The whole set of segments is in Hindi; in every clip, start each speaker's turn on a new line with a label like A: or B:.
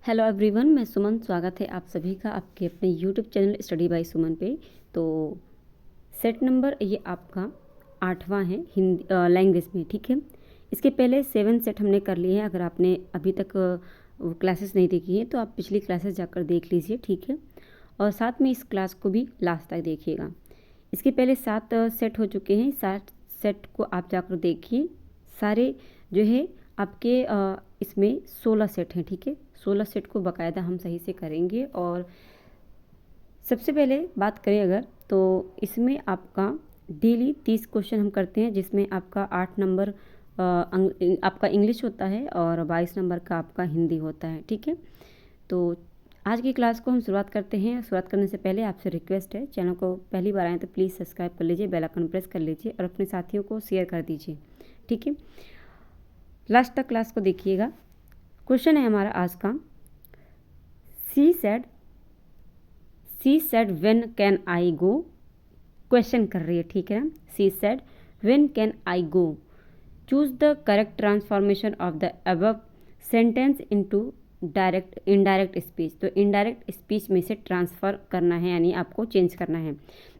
A: हेलो एवरीवन, मैं सुमन। स्वागत है आप सभी का आपके अपने यूट्यूब चैनल स्टडी बाय सुमन पे। तो सेट नंबर ये आपका 8वां है हिंदी लैंग्वेज में, ठीक है। इसके पहले 7 सेट हमने कर लिए हैं। अगर आपने अभी तक वो क्लासेस नहीं देखी हैं तो आप पिछली क्लासेस जाकर देख लीजिए, ठीक है। और साथ में इस क्लास को भी लास्ट तक देखिएगा। इसके पहले 7 सेट हो चुके हैं। 7 सेट को आप जाकर देखिए। सारे जो है आपके इसमें 16 सेट हैं, ठीक है। 16 सेट को बाकायदा हम सही से करेंगे। और सबसे पहले बात करें अगर, तो इसमें आपका डेली 30 क्वेश्चन हम करते हैं, जिसमें आपका 8 नंबर आपका इंग्लिश होता है और 22 नंबर का आपका हिंदी होता है, ठीक है। तो आज की क्लास को हम शुरुआत करते हैं। शुरुआत करने से पहले आपसे रिक्वेस्ट है, चैनल को पहली बार आए तो प्लीज़ सब्सक्राइब कर लीजिए, बेल आइकन प्रेस कर लीजिए और अपने साथियों को शेयर कर दीजिए, ठीक है। लास्ट तक क्लास को देखिएगा। क्वेश्चन है हमारा आज का, she said when can I go. Question कर रही है, ठीक है। She said when can I go, choose the correct transformation of the above sentence into indirect speech. तो इनडायरेक्ट स्पीच में से ट्रांसफ़र करना है, यानी आपको चेंज करना है।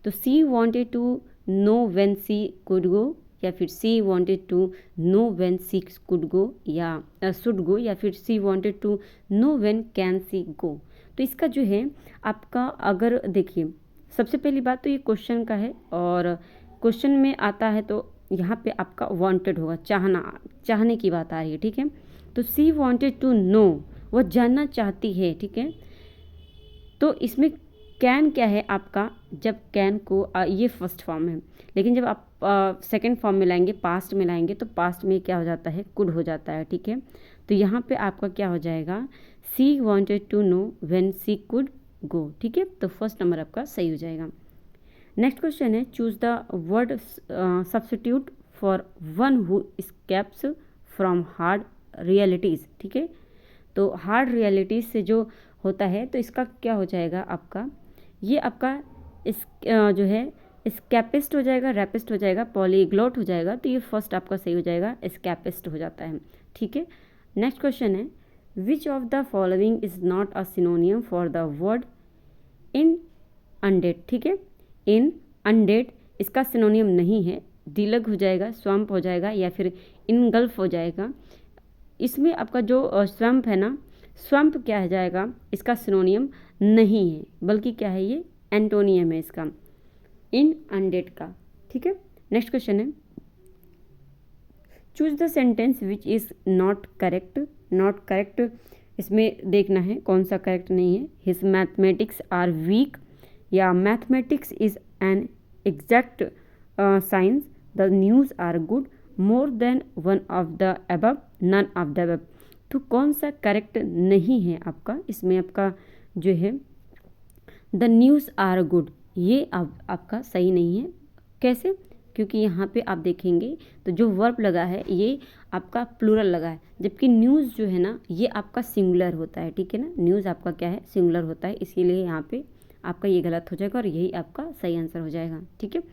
A: तो she wanted to know when she could go, या फिर she wanted to know when she could go या शुड गो, या फिर she wanted to know when can she go. तो इसका जो है आपका, अगर देखिए सबसे पहली बात तो ये क्वेश्चन का है, और क्वेश्चन में आता है तो यहाँ पे आपका वांटेड होगा, चाहने की बात आ रही है, ठीक है। तो सी वांटेड टू नो, वह जानना चाहती है, ठीक है। तो इसमें कैन क्या है आपका, जब कैन को ये फर्स्ट फॉर्म है, लेकिन जब आप सेकंड फॉर्म में लाएंगे, पास्ट में लाएंगे, तो पास्ट में क्या हो जाता है, कुड हो जाता है, ठीक है। तो यहाँ पे आपका क्या हो जाएगा, she wanted to know when she could go, ठीक है। तो फर्स्ट नंबर आपका सही हो जाएगा। नेक्स्ट क्वेश्चन है, choose the word substitute for one who escapes from hard realities, ठीक है। तो हार्ड रियलिटीज़ से जो होता है, तो इसका क्या हो जाएगा आपका, ये आपका इस जो है स्कैपिस्ट हो जाएगा, रैपिस्ट हो जाएगा, पॉलीग्लॉट हो जाएगा। तो ये फर्स्ट आपका सही हो जाएगा, स्कैपिस्ट हो जाता है, ठीक है। नेक्स्ट क्वेश्चन है, which of the following is not a सिनोनियम for the word in undead, ठीक है। इन अनडेड इसका सिनोनियम नहीं है, दिलग हो जाएगा, स्वम्प हो जाएगा, या फिर इनगल्फ हो जाएगा। इसमें आपका जो स्वम्प है ना, स्वम्प क्या हो जाएगा, इसका सिनोनियम नहीं है, बल्कि क्या है, ये एंटोनियम है इसका, इन अनडेड का, ठीक है। नेक्स्ट क्वेश्चन है, choose the sentence which is not correct. Not correct इसमें देखना है कौन सा करेक्ट नहीं है। हिज मैथमेटिक्स आर वीक, या mathematics is an exact science, the news are good, more than one of the above, none of the above. तो कौन सा करेक्ट नहीं है आपका, इसमें आपका जो है द न्यूज़ आर गुड, ये आपका सही नहीं है। कैसे, क्योंकि यहाँ पे आप देखेंगे तो जो वर्ब लगा है ये आपका प्लूरल लगा है, जबकि न्यूज़ जो है ना ये आपका सिंगुलर होता है, ठीक है ना। न्यूज़ आपका क्या है, सिंगुलर होता है, इसीलिए यहाँ पे आपका ये गलत हो जाएगा और यही आपका सही आंसर हो जाएगा, ठीक है।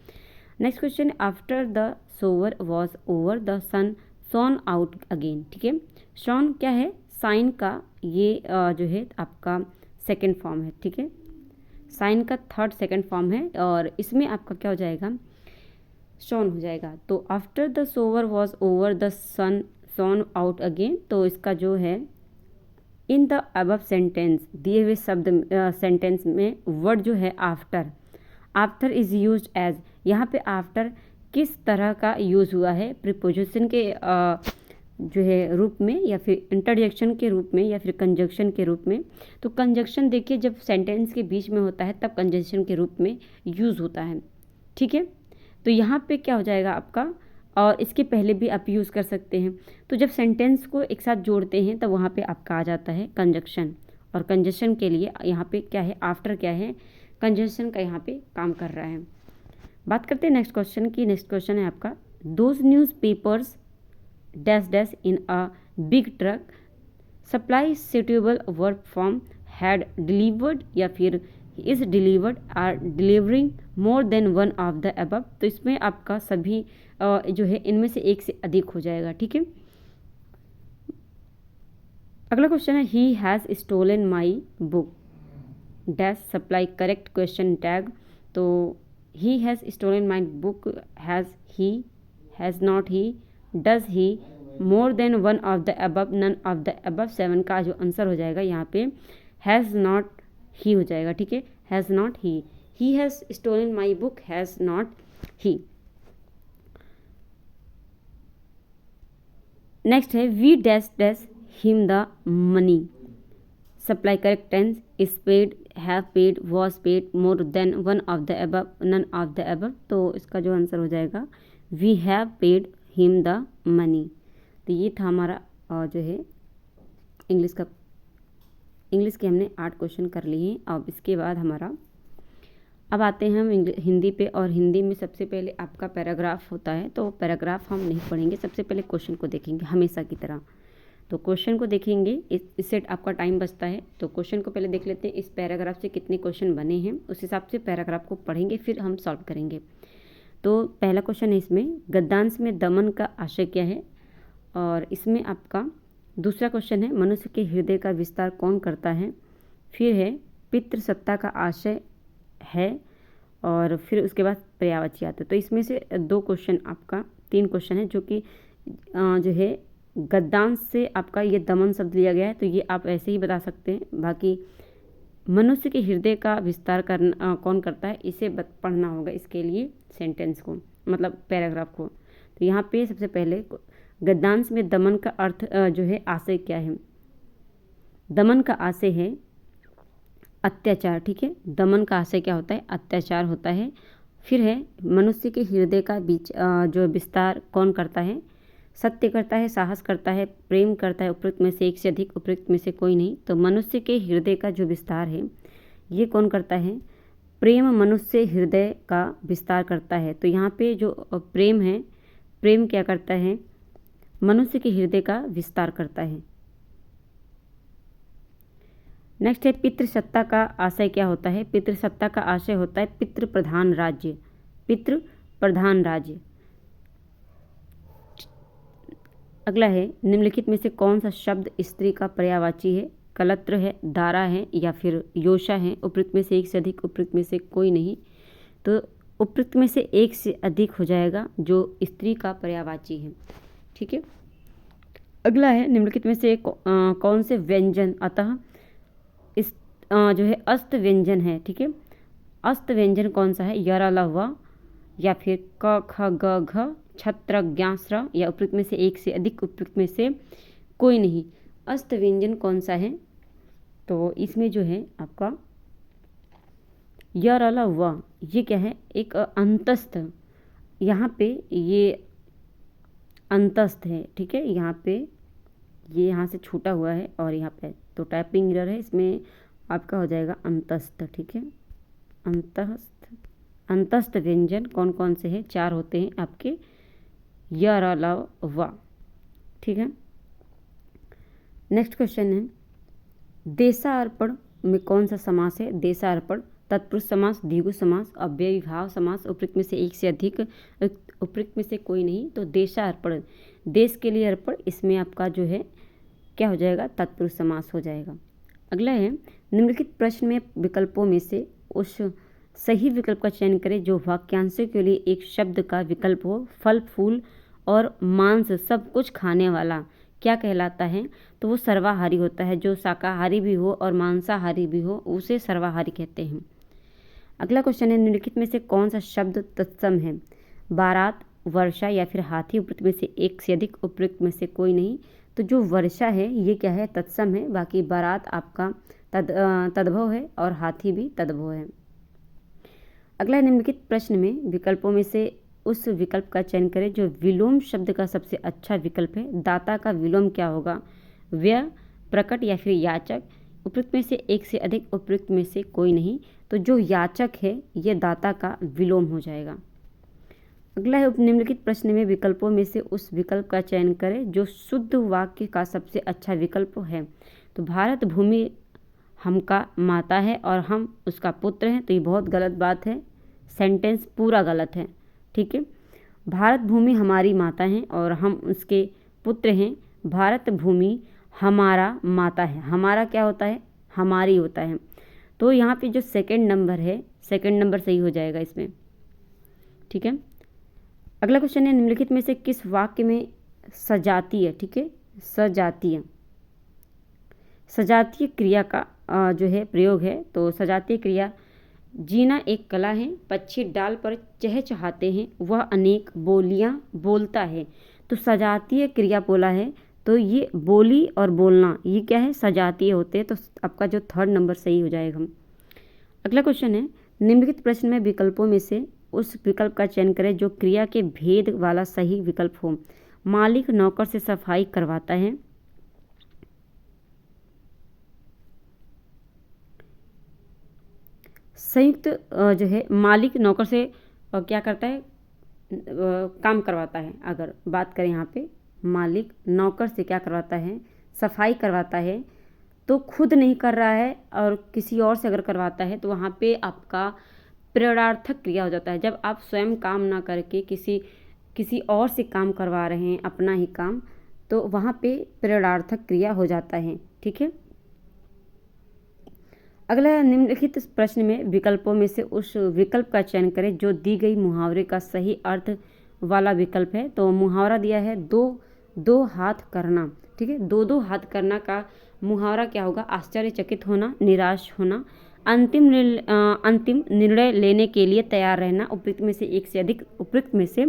A: Next question, after the shower was over the sun shone out again, ठीक है। शॉन क्या है, साइन का ये जो है आपका सेकेंड फॉर्म है, ठीक है। साइन का थर्ड सेकेंड फॉर्म है, और इसमें आपका क्या हो जाएगा, शॉन हो जाएगा। तो after the shower was over the sun shone out again, तो इसका जो है इन द अबव सेंटेंस, दिए हुए शब्द सेंटेंस में वर्ड जो है after, after is used as, यहाँ पे आफ्टर किस तरह का यूज़ हुआ है, प्रीपोजिशन के जो है रूप में, या फिर इंटरजेक्शन के रूप में, या फिर कंजक्शन के रूप में। तो कंजक्शन देखिए जब सेंटेंस के बीच में होता है तब कंजक्शन के रूप में यूज़ होता है, ठीक है। तो यहाँ पे क्या हो जाएगा आपका, और इसके पहले भी आप यूज़ कर सकते हैं। तो जब सेंटेंस को एक साथ जोड़ते हैं तब वहाँ पे आपका आ जाता है कंजक्शन, और कंजक्शन के लिए यहाँ पे क्या है, आफ्टर क्या है, कंजक्शन का यहाँ पे काम कर रहा है। बात करते हैं नेक्स्ट क्वेश्चन की। नेक्स्ट क्वेश्चन है आपका, those newspapers dash dash in a big truck supply suitable work from had delivered, या फिर is delivered, are delivering more than one of the above. तो इसमें आपका सभी जो है इनमें से एक से अधिक हो जाएगा, ठीक है। अगला क्वेश्चन है he has stolen my book dash supply correct question tag. तो he has stolen my book, has not he, does he, more than one of the above, none of the above. 7 का जो आंसर हो जाएगा यहाँ पे हैज़ नॉट ही हो जाएगा। ठीक है, has not he has stolen my book, has not he. Next है we dash dash him the money, supply correct tense, is paid, have paid, was paid, more than, one of the above, none of the above. तो इसका जो आंसर हो जाएगा we have paid him the money. तो ये था हमारा जो है इंग्लिश के हमने 8 क्वेश्चन कर लिए हैं। अब इसके बाद अब आते हैं हम हिंदी पे। और हिंदी में सबसे पहले आपका पैराग्राफ होता है, तो पैराग्राफ हम नहीं पढ़ेंगे, सबसे पहले क्वेश्चन को देखेंगे हमेशा की तरह। तो क्वेश्चन को देखेंगे, इससे आपका टाइम बचता है। तो क्वेश्चन को पहले देख लेते हैं, इस पैराग्राफ से कितने क्वेश्चन बने हैं, उस हिसाब से पैराग्राफ को पढ़ेंगे, फिर हम सॉल्व करेंगे। तो पहला क्वेश्चन है इसमें, गद्यांश में दमन का आशय क्या है। और इसमें आपका दूसरा क्वेश्चन है, मनुष्य के हृदय का विस्तार कौन करता है। फिर है पितृसत्ता का आशय है, और फिर उसके बाद पर्यायवाची आते हैं। तो इसमें से 2 क्वेश्चन आपका 3 क्वेश्चन है जो कि जो है गद्यांश से आपका ये दमन शब्द लिया गया है, तो ये आप ऐसे ही बता सकते हैं। बाकी मनुष्य के हृदय का विस्तार करना कौन करता है, इसे पढ़ना होगा इसके लिए सेंटेंस को, मतलब पैराग्राफ को। तो यहाँ पे सबसे पहले गद्यांश में दमन का अर्थ जो है आशय क्या है। दमन का आशय है अत्याचार। ठीक है, दमन का आशय क्या होता है, अत्याचार होता है। फिर है मनुष्य के हृदय का बीच जो विस्तार कौन करता है, सत्य करता है, साहस करता है, प्रेम करता है, उपयुक्त में से एक से अधिक, उपयुक्त में से कोई नहीं। तो मनुष्य के हृदय का जो विस्तार है ये कौन करता है, प्रेम मनुष्य हृदय का विस्तार करता है। तो यहाँ पे जो प्रेम है, प्रेम क्या करता है, मनुष्य के हृदय का विस्तार करता है। नेक्स्ट है पितृसत्ता का आशय क्या होता है। पितृसत्ता का आशय होता है पितृ प्रधान राज्य, पितृ प्रधान राज्य। अगला है निम्नलिखित में से कौन सा शब्द स्त्री का पर्यायवाची है। कलत्र है, दारा है, या फिर योषा है। उपयुक्त में से एक से अधिक, उपयुक्त में से कोई नहीं। तो उपयुक्त में से एक से अधिक हो जाएगा जो स्त्री का पर्यायवाची है। ठीक है, अगला है निम्नलिखित में से कौन से व्यंजन, अतः इस जो है अस्त व्यंजन है। ठीक है, अस्त व्यंजन कौन सा है, य र ल व, या फिर क ख ग घ, छत्र ज्ञ स्र, या उपयुक्त में से एक से अधिक, उपयुक्त में से कोई नहीं। अस्त व्यंजन कौन सा है, तो इसमें जो है आपका य र ल व, ये क्या है, एक अंतस्थ, यहाँ पे ये अंतस्थ है। ठीक है, यहाँ पे ये यहाँ से छूटा हुआ है और यहाँ पे तो टाइपिंग एरर है, इसमें आपका हो जाएगा अंतस्थ। ठीक है, अंतस्थ व्यंजन कौन कौन से हैं, 4 होते हैं आपके, य र ल व। ठीक है, नेक्स्ट क्वेश्चन है देशार्पण में कौन सा समास है। देशार्पण तत्पुरुष समास, द्विगु समास, अव्ययी भाव समास, उपयुक्त में से एक से अधिक, उपयुक्त में से कोई नहीं। तो देशार्पण, देश के लिए अर्पण, इसमें आपका जो है क्या हो जाएगा, तत्पुरुष समास हो जाएगा। अगला है निम्नलिखित प्रश्न में विकल्पों में से उस सही विकल्प का चयन करें जो वाक्यांशों के लिए एक शब्द का विकल्प हो। फल फूल और मांस सब कुछ खाने वाला क्या कहलाता है, तो वो सर्वाहारी होता है। जो शाकाहारी भी हो और मांसाहारी भी हो उसे सर्वाहारी कहते हैं। अगला क्वेश्चन है निम्नलिखित में से कौन सा शब्द तत्सम है। बारात, वर्षा, या फिर हाथी, उपयुक्त में से एक से अधिक, उपयुक्त में से कोई नहीं। तो जो वर्षा है ये क्या है, तत्सम है। बाकी बारात आपका तद्भव है और हाथी भी तद्भव है। अगला निम्नलिखित प्रश्न में विकल्पों में से उस विकल्प का चयन करें जो विलोम शब्द का सबसे अच्छा विकल्प है। दाता का विलोम क्या होगा, व्यय, प्रकट, या फिर याचक। उपयुक्त में से एक से अधिक, उपयुक्त में से कोई नहीं। तो जो याचक है ये दाता का विलोम हो जाएगा। अगला है निम्नलिखित प्रश्न में विकल्पों में से उस विकल्प का चयन करें जो शुद्ध वाक्य का सबसे अच्छा विकल्प है। तो भारत भूमि हमका माता है और हम उसका पुत्र हैं, तो ये बहुत गलत बात है, सेंटेंस पूरा गलत है। ठीक है, भारत भूमि हमारी माता है और हम उसके पुत्र हैं। भारत भूमि हमारा माता है, हमारा क्या होता है, हमारी होता है। तो यहाँ पे जो सेकंड नंबर है, सेकंड नंबर सही हो जाएगा इसमें, ठीक है। अगला क्वेश्चन है, निम्नलिखित में से किस वाक्य में सजातीय, ठीक है, सजातीय, सजातीय क्रिया का जो है प्रयोग है। तो सजातीय क्रिया, जीना एक कला है, पक्षी डाल पर चहचहाते हैं, वह अनेक बोलियां बोलता है। तो सजातीय क्रिया बोला है, तो ये बोली और बोलना ये क्या है, सजातीय होते हैं। तो आपका जो थर्ड नंबर सही हो जाएगा। अगला क्वेश्चन है, निम्नलिखित प्रश्न में विकल्पों में से उस विकल्प का चयन करें जो क्रिया के भेद वाला सही विकल्प हो। मालिक नौकर से सफाई करवाता है, संयुक्त जो है मालिक नौकर से क्या करता है, काम करवाता है। अगर बात करें यहाँ पे मालिक नौकर से क्या करवाता है, सफाई करवाता है, तो खुद नहीं कर रहा है और किसी और से अगर करवाता है तो वहाँ पे आपका प्रेरणार्थक क्रिया हो जाता है। जब आप स्वयं काम ना करके किसी और से काम करवा रहे हैं अपना ही काम, तो वहाँ पे प्रेरणार्थक क्रिया हो जाता है, ठीक है। अगला, निम्नलिखित प्रश्न में विकल्पों में से उस विकल्प का चयन करें जो दी गई मुहावरे का सही अर्थ वाला विकल्प है। तो मुहावरा दिया है दो हाथ करना, ठीक है। दो हाथ करना का मुहावरा क्या होगा, आश्चर्यचकित होना, निराश होना, अंतिम निर्णय लेने के लिए तैयार रहना, उपयुक्त में से एक से अधिक, उपयुक्त में से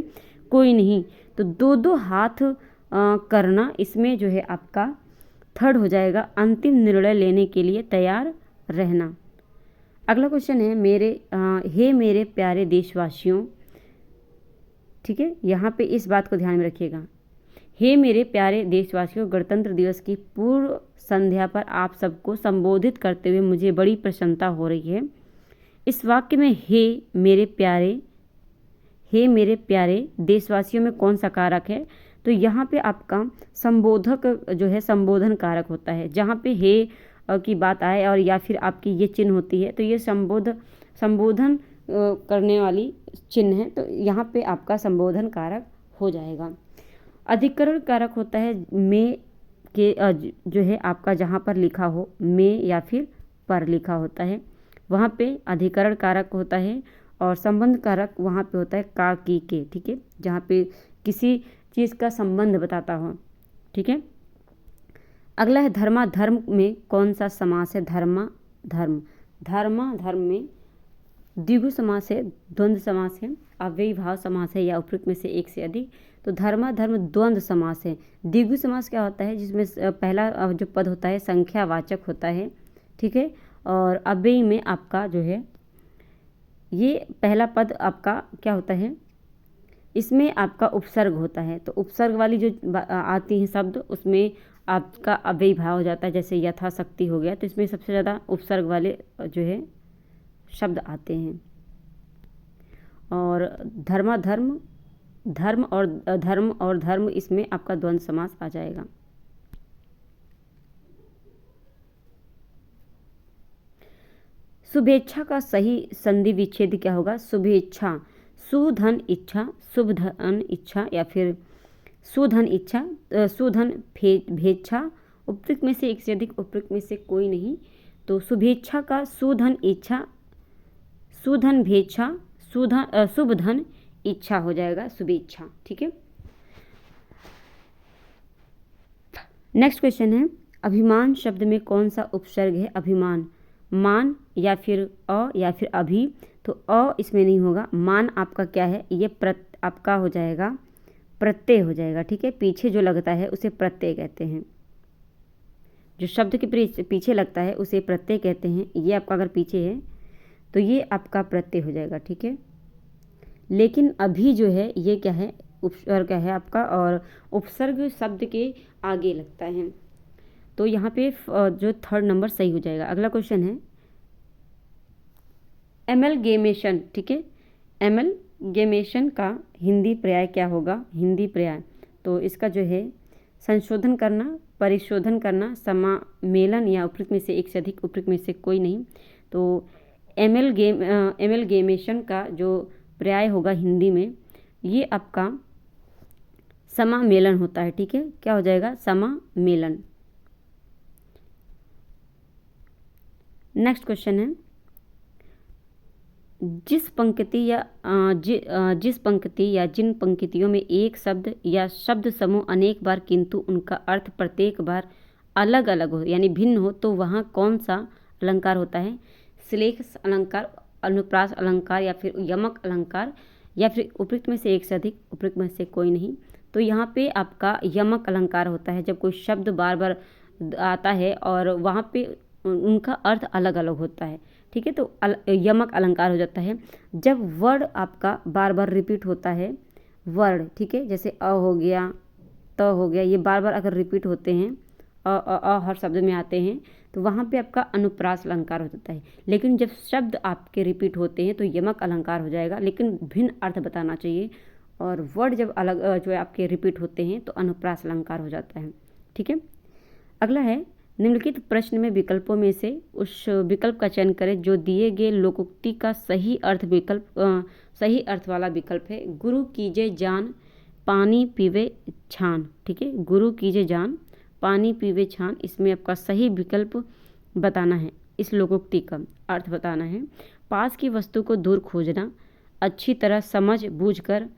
A: कोई नहीं। तो दो हाथ करना, इसमें जो है आपका थर्ड हो जाएगा, अंतिम निर्णय लेने के लिए तैयार रहना। अगला क्वेश्चन है, हे मेरे प्यारे देशवासियों, ठीक है। यहाँ पे इस बात को ध्यान में रखिएगा, हे मेरे प्यारे देशवासियों, गणतंत्र दिवस की पूर्व संध्या पर आप सबको संबोधित करते हुए मुझे बड़ी प्रसन्नता हो रही है। इस वाक्य में हे मेरे प्यारे देशवासियों में कौन सा कारक है। तो यहाँ पे आपका संबोधक जो है संबोधन कारक होता है। जहाँ पे हे की बात आए और या फिर आपकी ये चिन्ह होती है, तो ये संबोधन करने वाली चिन्ह है, तो यहाँ पे आपका संबोधन कारक हो जाएगा। अधिकरण कारक होता है में के जो है आपका जहाँ पर लिखा हो में या फिर पर लिखा होता है, वहाँ पे अधिकरण कारक होता है। और संबंध कारक वहाँ पे होता है का की के, ठीक है, जहाँ पे किसी चीज़ का संबंध बताता हो, ठीक है। अगला है धर्माधर्म में कौन सा समास है, धर्म में द्विगु समास है, द्वंद्व समास है, अव्ययी भाव समास है या उपयुक्त में से एक से अधिक। तो धर्माधर्म द्वंद्व समास है। द्विगु समास क्या होता है, जिसमें पहला जो पद होता है संख्यावाचक होता है, ठीक है। और अव्ययी में आपका जो है ये पहला पद आपका क्या होता है, इसमें आपका उपसर्ग होता है। तो उपसर्ग वाली जो आती हैं शब्द, उसमें आपका अव्ययी भाव हो जाता है, जैसे यथाशक्ति हो गया। तो इसमें सबसे ज़्यादा उपसर्ग वाले जो है शब्द आते हैं। और धर्म इसमें आपका द्वंद्व समास आ जाएगा। शुभेच्छा का सही संधि विच्छेद क्या होगा, शुभेच्छा, सुधन इच्छा, शुभ धन इच्छा या फिर सुधन इच्छा, सुधन भेच्छा, उपयुक्त में से एक से अधिक, उपयुक्त में से कोई नहीं। तो शुभेच्छा का सुधन इच्छा, सुधन भेच्छा, शुभ धन इच्छा हो जाएगा शुभेच्छा, ठीक है। नेक्स्ट क्वेश्चन है, अभिमान शब्द में कौन सा उपसर्ग है, अभिमान, मान या फिर अ या फिर अभी। तो अ इसमें नहीं होगा, मान आपका क्या है, ये आपका हो जाएगा प्रत्यय हो जाएगा, ठीक है। पीछे जो लगता है उसे प्रत्यय कहते हैं, जो शब्द के पीछे लगता है उसे प्रत्यय कहते हैं। ये आपका अगर पीछे है तो ये आपका प्रत्यय हो जाएगा, ठीक है। लेकिन अभी जो है ये क्या है, उपसर्ग है आपका, और उपसर्ग शब्द के आगे लगता है। तो यहाँ पे जो थर्ड नंबर सही हो जाएगा। अगला क्वेश्चन है, एमलगेमेशन, ठीक है, एमलगेमेशन का हिंदी पर्याय क्या होगा, हिंदी पर्याय। तो इसका जो है संशोधन करना, परिशोधन करना, समामेलन या उपयुक्त में से एक से अधिक, उपयुक्त में से कोई नहीं। तो एमलगेमेशन का जो पर्याय होगा हिंदी में, ये आपका समामेलन होता है, ठीक है। क्या हो जाएगा, समामेलन। नेक्स्ट क्वेश्चन है, जिस पंक्ति या जिन पंक्तियों में एक शब्द या शब्द समूह अनेक बार किंतु उनका अर्थ प्रत्येक बार अलग अलग हो यानी भिन्न हो, तो वहाँ कौन सा अलंकार होता है? श्लेष अलंकार, अनुप्रास अलंकार, या फिर यमक अलंकार, या फिर उपयुक्त में से एक से अधिक, उपयुक्त में से कोई नहीं। तो यहाँ पे आपका यमक अलंकार होता है। जब कोई शब्द बार बार आता है और वहाँ पे उनका अर्थ अलग अलग होता है, ठीक है, तो यमक अलंकार हो जाता है। जब वर्ड आपका बार बार रिपीट होता है, वर्ड, ठीक है, जैसे अ हो गया, त हो गया, ये बार बार अगर रिपीट होते हैं, अ हर शब्द में आते हैं, तो वहाँ पे आपका अनुप्रास अलंकार हो जाता है। लेकिन जब शब्द आपके रिपीट होते हैं तो यमक अलंकार हो जाएगा, लेकिन भिन्न अर्थ बताना चाहिए। और वर्ड जब अलग जो है आपके रिपीट होते हैं तो अनुप्रास अलंकार हो जाता है, ठीक है। अगला है, निम्नलिखित प्रश्न में विकल्पों में से उस विकल्प का चयन करें जो दिए गए लोकोक्ति का सही अर्थ वाला विकल्प है। गुरु कीजे जान पानी पीवे छान, ठीक है, गुरु कीजे जान पानी पीवे छान, इसमें आपका सही विकल्प बताना है, इस लोकोक्ति का अर्थ बताना है। पास की वस्तु को दूर खोजना, अच्छी तरह समझ बूझ कर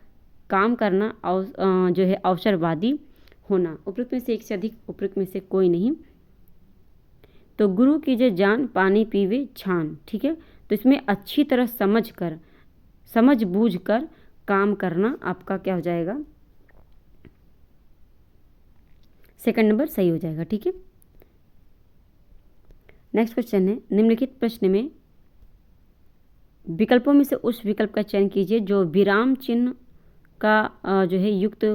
A: काम करना, जो है अवसरवादी होना। उपयुक्त में से एक से अधिक, उपयुक्त में से कोई नहीं। तो गुरु कीजिए जान पानी पीवे छान, ठीक है, तो इसमें अच्छी तरह समझ बूझ कर काम करना आपका क्या हो जाएगा? सेकंड नंबर सही हो जाएगा, ठीक है। नेक्स्ट क्वेश्चन है, निम्नलिखित प्रश्न में विकल्पों में से उस विकल्प का चयन कीजिए जो विराम चिन्ह का जो है युक्त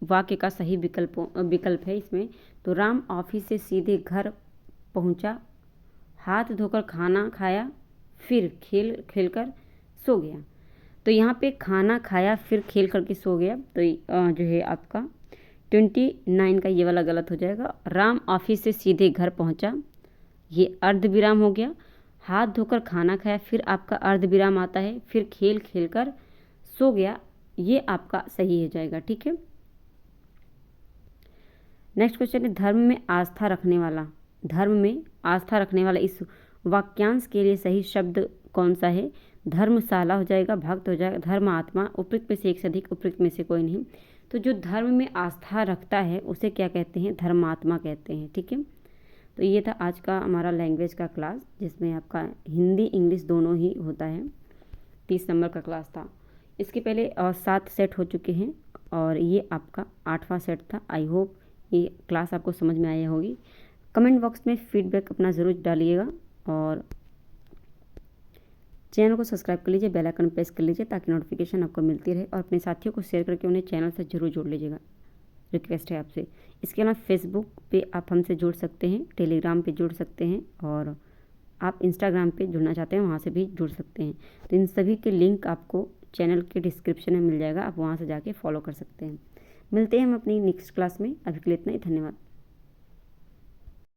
A: वाक्य का सही विकल्प है इसमें। तो राम ऑफिस से सीधे घर पहुंचा, हाथ धोकर खाना खाया, फिर खेल कर सो गया। तो यहाँ पे खाना खाया फिर खेल करके सो गया, तो जो है आपका 29 का ये वाला गलत हो जाएगा। राम ऑफिस से सीधे घर पहुंचा, ये अर्ध विराम हो गया। हाथ धोकर खाना खाया, फिर आपका अर्ध विराम आता है, फिर खेल कर सो गया, ये आपका सही हो जाएगा, ठीक है। नेक्स्ट क्वेश्चन है, धर्म में आस्था रखने वाला इस वाक्यांश के लिए सही शब्द कौन सा है? धर्मशाला हो जाएगा, भक्त हो जाएगा, धर्मात्मा, उपयुक्त में से एक से अधिक, उपयुक्त में से कोई नहीं। तो जो धर्म में आस्था रखता है उसे क्या कहते हैं? धर्मात्मा कहते हैं, ठीक है। तो ये था आज का हमारा लैंग्वेज का क्लास, जिसमें आपका हिंदी इंग्लिश दोनों ही होता है। 30 नंबर का क्लास था। इसके पहले 7 सेट हो चुके हैं और ये आपका 8वां सेट था। आई होप ये क्लास आपको समझ में आई होगी। कमेंट बॉक्स में फीडबैक अपना ज़रूर डालिएगा और चैनल को सब्सक्राइब कर लीजिए, बेल आइकन प्रेस कर लीजिए ताकि नोटिफिकेशन आपको मिलती रहे, और अपने साथियों को शेयर करके उन्हें चैनल से जरूर जोड़ लीजिएगा, रिक्वेस्ट है आपसे। इसके अलावा फेसबुक पे आप हमसे जुड़ सकते हैं, टेलीग्राम पे जुड़ सकते हैं, और आप इंस्टाग्राम पे जुड़ना चाहते हैं वहाँ से भी जुड़ सकते हैं। तो इन सभी के लिंक आपको चैनल के डिस्क्रिप्शन में मिल जाएगा, आप वहाँ से जाके फॉलो कर सकते हैं। मिलते हैं हम अपनी नेक्स्ट क्लास में, अभी के लिए इतना ही, धन्यवाद।